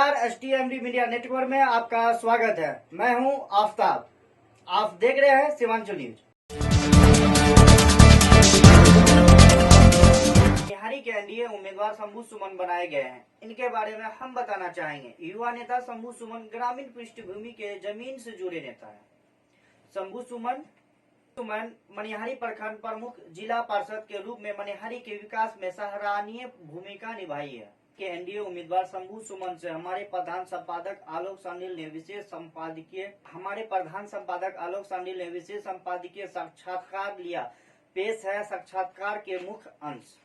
नमस्कार, STMD media network में आपका स्वागत है। मैं हूं आफ्ताब। आप देख रहे हैं सीमांचल न्यूज। बिहारी के एनडीए उम्मीदवार शंभू सुमन बनाए गए हैं। इनके बारे में हम बताना चाहेंगे। युवा नेता शंभू सुमन ग्रामीण पृष्ठभूमि के जमीन से जुड़े नेता हैं। शंभू सुमन मनिहारी प्रखंड प्रमुख जिला पार्षद के रूप में मनिहारी के विकास में सराहनीय भूमिका निभाई है। के एनडीए उम्मीदवार शंभू सुमन से हमारे प्रधान संपादक आलोक सांडिल ने विशेष संपादकीय साक्षात्कार लिया। पेश है साक्षात्कार के मुख्य अंश।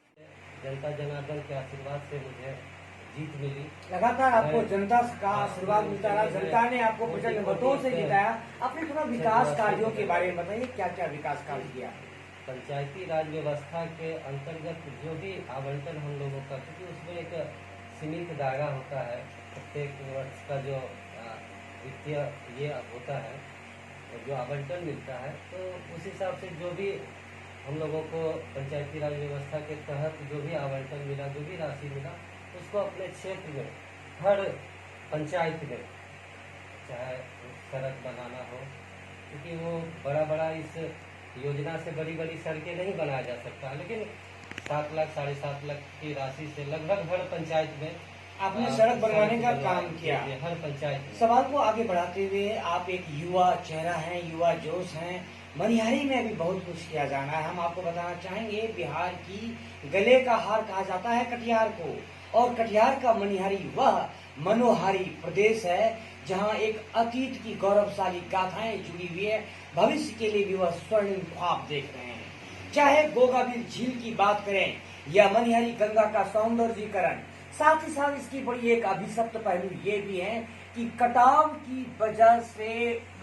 जनता जनार्दन के आशीर्वाद से मुझे जीत मिली। लगातार आपको जनता का आशीर्वाद मिलता रहा, जनता ने आपको प्रचंड मतों से जिताया। अपने थोड़ा विकास कार्यों के बारे में बताइए, क्या क्या विकास कार्य किया? पंचायती राज व्यवस्था के अंतर्गत जो भी आवंटन हम लोगों का, क्योंकि उसमें एक सीमित दायरा होता है, प्रत्येक वर्ष का जो वित्तीय ये होता है, जो आवंटन मिलता है, तो उस हिसाब से जो भी हम लोगों को पंचायती राज व्यवस्था के तहत जो भी आवंटन मिला, जो भी राशि मिला, उसको अपने क्षेत्र में हर पंचायत में चाहे सड़क बनाना हो, क्योंकि वो बड़ा इस योजना से बड़ी सड़कें नहीं बनाया जा सकता, लेकिन 7 लाख 7.5 लाख की राशि से लगभग हर पंचायत में आपने सड़क बनवाने का काम किया। हर पंचायत। सवाल को आगे बढ़ाते हुए, आप एक युवा चेहरा हैं, युवा जोश हैं। मनिहारी में अभी बहुत कुछ किया जाना है। हम आपको बताना चाहेंगे, बिहार की गले का हार कहा जाता है कटिहार को, और कटिहार का मनिहारी वह मनोहारी प्रदेश है जहां एक अतीत की गौरवशाली गाथाएं जुड़ी हुई है। भविष्य के लिए भी वह स्वर्णिम ख्वाब देख रहे हैं। चाहे गोगाबिल झील की बात करें या मनिहारी गंगा का सौंदर्यीकरण, साथ ही साथ इसकी बड़ी एक अभिशप्त पहलू ये भी है कि कटाव की वजह से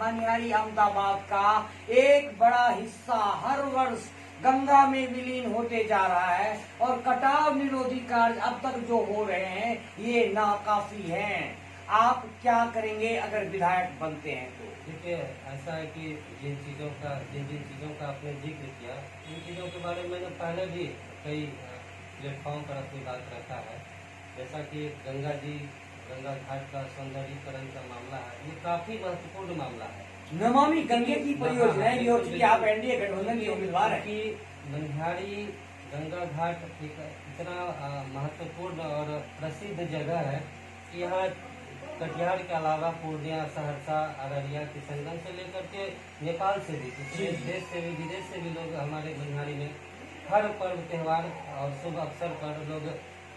मनिहारी अहमदाबाद का एक बड़ा हिस्सा हर वर्ष गंगा में विलीन होते जा रहा है, और कटाव निरोधी कार्य अब तक जो हो रहे हैं ये नाकाफी हैं। आप क्या करेंगे अगर विधायक बनते हैं तो? देखिए, ऐसा है कि जिन चीज़ों का आपने जिक्र किया, इन चीज़ों के बारे में मैंने पहले भी कई प्लेटफॉर्म पर अपनी बात रखा है। जैसा कि गंगा घाट का सौंदर्यीकरण का मामला है, ये काफी महत्वपूर्ण मामला है। नमामि गंगे की परियोजना भी हो चुकी है। आप एनडीए गठबंधन के उम्मीदवार हैं। कि मनिहारी गंगा घाट इतना महत्वपूर्ण और प्रसिद्ध जगह है कि यहाँ कटिहार के अलावा पूर्णिया, सहरसा, अररिया, किशनगंज से लेकर के नेपाल से भी, देश से भी, विदेश से भी लोग हमारे मनिहारी में हर पर्व त्योहार और शुभ अवसर पर लोग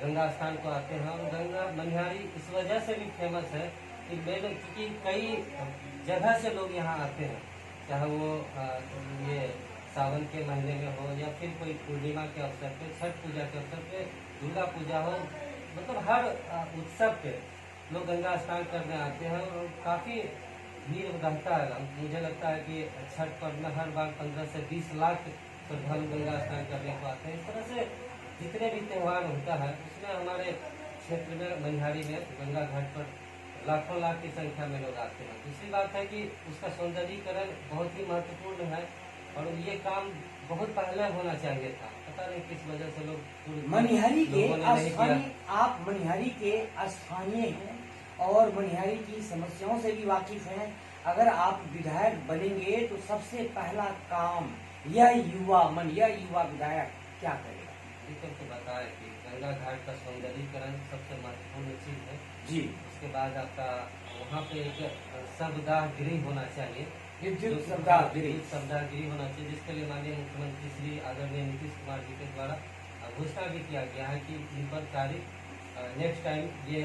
गंगा स्नान को आते हैं। और गंगा मनिहारी इस वजह से भी फेमस है कि क्योंकि कई जगह से लोग यहाँ आते हैं, चाहे वो ये सावन के महीने में हो या फिर कोई पूर्णिमा के अवसर पे, छठ पूजा के अवसर पे, दुर्गा पूजा हो, मतलब हर उत्सव पे लोग गंगा स्नान करने आते हैं और काफ़ी भीड़ रहता है। मुझे लगता है कि छठ पर्व में हर बार 15 से 20 लाख श्रद्धालु गंगा स्नान करने को आते हैं। इस तरह से जितने भी त्यौहार होता है उसमें हमारे क्षेत्र में मनिहारी में गंगा घाट पर लाखों लाख की संख्या में लोग आते हैं। दूसरी बात है कि उसका सौंदर्यीकरण बहुत ही महत्वपूर्ण है और ये काम बहुत पहले होना चाहिए था। पता नहीं किस वजह से लोग मनिहारी के स्थानीय, आप मनिहारी के स्थानीय हैं और मनिहारी की समस्याओं से भी वाकिफ हैं। अगर आप विधायक बनेंगे तो सबसे पहला काम यह युवा विधायक क्या करेगा? तो बताया कि गंगा घाट का सौंदर्यीकरण सबसे महत्वपूर्ण चीज है जी। उसके बाद आपका वहाँ पे एक शवदाह गृह होना चाहिए, विद्युत शवदाह गृह होना चाहिए, जिसके लिए माननीय मुख्यमंत्री श्री आदरणीय नीतीश कुमार जी के द्वारा घोषणा भी किया गया है कि इन पर तारीख नेक्स्ट टाइम ये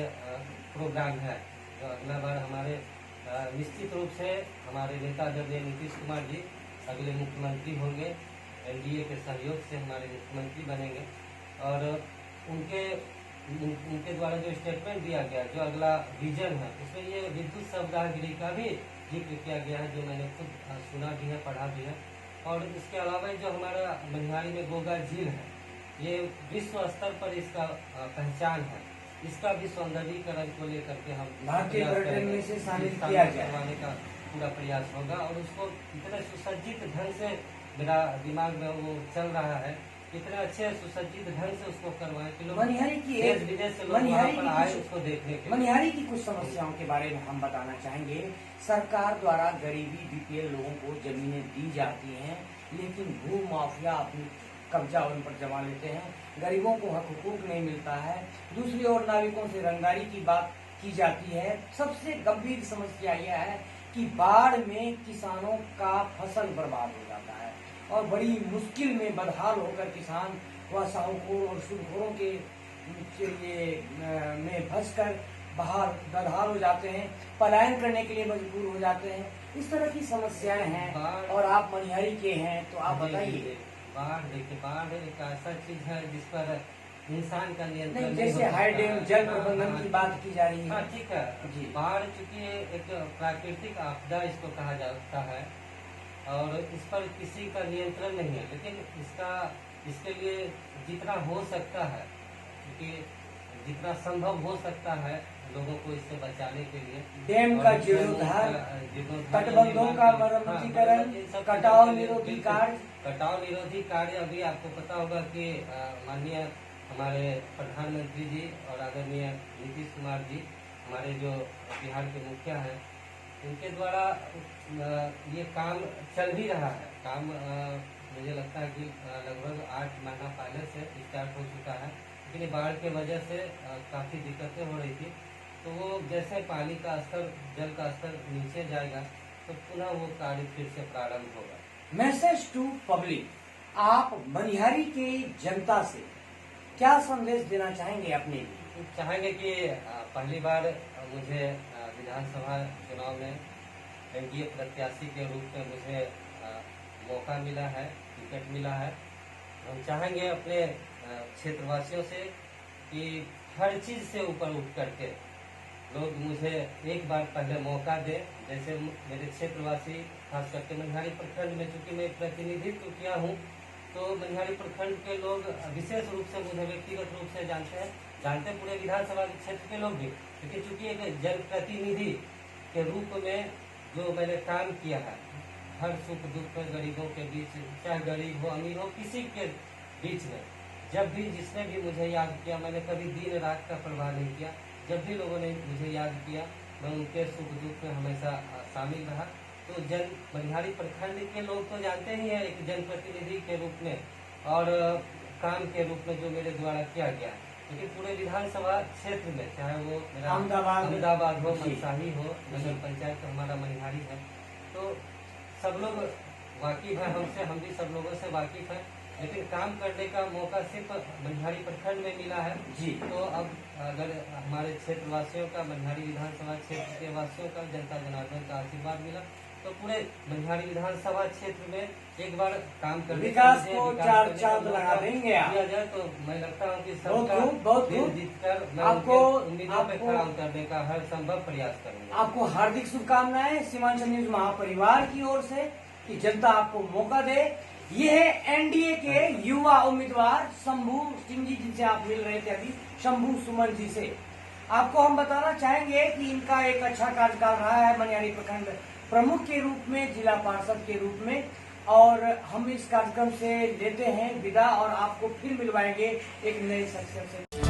प्रोग्राम है। तो अगला बार हमारे निश्चित रूप से हमारे नेता आदरणीय नीतीश कुमार जी अगले मुख्यमंत्री होंगे, एनडीए के सहयोग से हमारे मुख्यमंत्री बनेंगे, और उनके द्वारा जो स्टेटमेंट दिया गया, जो अगला विजन है, उसमें ये विद्युत शवदाह गृह का भी जिक्र किया गया है, जो मैंने खुद सुना भी है, पढ़ा भी है। और इसके अलावा जो हमारा मनिहारी में गोगा झील है, ये विश्व स्तर पर इसका पहचान है, इसका भी सौंदर्यीकरण को लेकर के हम भारतीय पर्यटन में से शामिल किया करवाने का पूरा प्रयास होगा। और उसको इतने सुसज्जित ढंग से मेरा दिमाग में वो चल रहा है इतने अच्छे सुसज्जित ढंग से उसको करवाएं कि लोग मनिहारी की देश विदेश से लोग वहाँ पर आए उसको देखने के लिए। मनिहारी की कुछ समस्याओं के बारे में हम बताना चाहेंगे। सरकार द्वारा गरीबी बीपीएल लोगों को जमीनें दी जाती हैं, लेकिन भू माफिया अपनी कब्जा उन पर जमा लेते हैं, गरीबों को हक हुकूक नहीं मिलता है। दूसरी ओर नाविकों से रंगदारी की बात की जाती है। सबसे गंभीर समस्या यह है कि बाढ़ में किसानों का फसल बर्बाद हो जाता है और बड़ी मुश्किल में बदहाल होकर किसान व साहूकोर और सूदखोरों के में फंसकर बाहर बदहाल हो जाते हैं, पलायन करने के लिए मजबूर हो जाते हैं। इस तरह की समस्याएं हैं और आप मनिहारी के हैं तो आप बताइए। बाढ़ देखिए, बाढ़ एक ऐसा चीज है जिस पर इंसान का नियंत्रण नहीं जैसे हो हाई सकता डैम है। जल प्रबंधन की बात की जा रही है। हाँ ठीक है जी। बाढ़ चूंकि एक प्राकृतिक आपदा इसको कहा जाता है और इस पर किसी का नियंत्रण नहीं है, लेकिन इसके लिए जितना हो सकता है, क्योंकि जितना संभव हो सकता है लोगों को इससे बचाने के लिए डैम का जीर्णोद्धार, तटबंधों का मरम्मतीकरण, कटाव निरोधी कार्य। कटाव निरोधी कार्य अभी आपको पता होगा कि माननीय हमारे प्रधानमंत्री जी और आदरणीय नीतीश कुमार जी, हमारे जो बिहार के मुखिया हैं, उनके द्वारा ये काम चल भी रहा है। काम मुझे लगता है कि लगभग 8 महीना पहले से स्टार्ट हो चुका है, लेकिन बाढ़ के वजह से काफी दिक्कतें हो रही थी। तो वो जैसे पानी का स्तर, जल का स्तर नीचे जाएगा तो पुनः वो कार्य फिर से प्रारंभ होगा। मैसेज टू पब्लिक, आप मनिहारी की जनता से क्या संदेश देना चाहेंगे अपने लिए? चाहेंगे कि पहली बार मुझे विधानसभा चुनाव में एनडीए प्रत्याशी के रूप में मुझे मौका मिला है, टिकट मिला है। हम चाहेंगे अपने क्षेत्रवासियों से कि हर चीज से ऊपर उठ करके लोग मुझे एक बार पहले मौका दे। जैसे मेरे क्षेत्रवासी खास करके मनिहारी प्रखंड में, चूंकि मैं प्रतिनिधित्व किया हूँ, तो मनिहारी प्रखंड के लोग विशेष रूप से मुझे व्यक्तिगत रूप से जानते पूरे विधानसभा क्षेत्र के लोग भी, लेकिन चूंकि एक जनप्रतिनिधि के रूप में जो मैंने काम किया है, हर सुख दुख में गरीबों के बीच, चाहे गरीब हो अमीर हो, किसी के बीच में जब भी जिसने भी मुझे याद किया, मैंने कभी दिन रात का परवाह नहीं किया। जब भी लोगों ने मुझे याद किया, मैं उनके सुख दुख में हमेशा शामिल रहा। तो मनिहारी प्रखंड के लोग तो जानते ही हैं एक जनप्रतिनिधि के रूप में और काम के रूप में जो मेरे द्वारा किया गया, लेकिन पूरे विधानसभा क्षेत्र में, चाहे वो मेरा अहमदाबाद हो, मनसाही हो, नगर पंचायत तो हमारा मनिहारी है, तो सब लोग वाकिफ है हमसे, हम भी सब लोगों से वाकिफ है। लेकिन काम करने का मौका सिर्फ मनिहारी प्रखंड में मिला है जी। तो अब अगर हमारे क्षेत्रवासियों का, मनिहारी विधानसभा क्षेत्र के वासियों का, जनता जनार्दन का आशीर्वाद मिला, तो पूरे मनिहारी विधानसभा क्षेत्र में एक बार काम करने विकास को चार चांद लगा देंगे किया जाए, तो मैं लगता हूँ कि सबका बहुत दिल जीतकर मैं आपको उम्मीदों पे खड़ा उतरने का हर संभव प्रयास करूंगा। आपको हार्दिक शुभकामनाएं सीमांचल न्यूज महापरिवार की ओर से कि जनता आपको मौका दे। ये है एनडीए के युवा उम्मीदवार शंभू सिंह जी, जिनसे आप मिल रहे थे अभी, शंभू सुमन जी से। आपको हम बताना चाहेंगे कि इनका एक अच्छा कार्यकाल रहा है मनिहारी प्रखंड प्रमुख के रूप में, जिला पार्षद के रूप में, और हम इस कार्यक्रम से लेते हैं विदा और आपको फिर मिलवाएंगे एक नए शख्सियत से।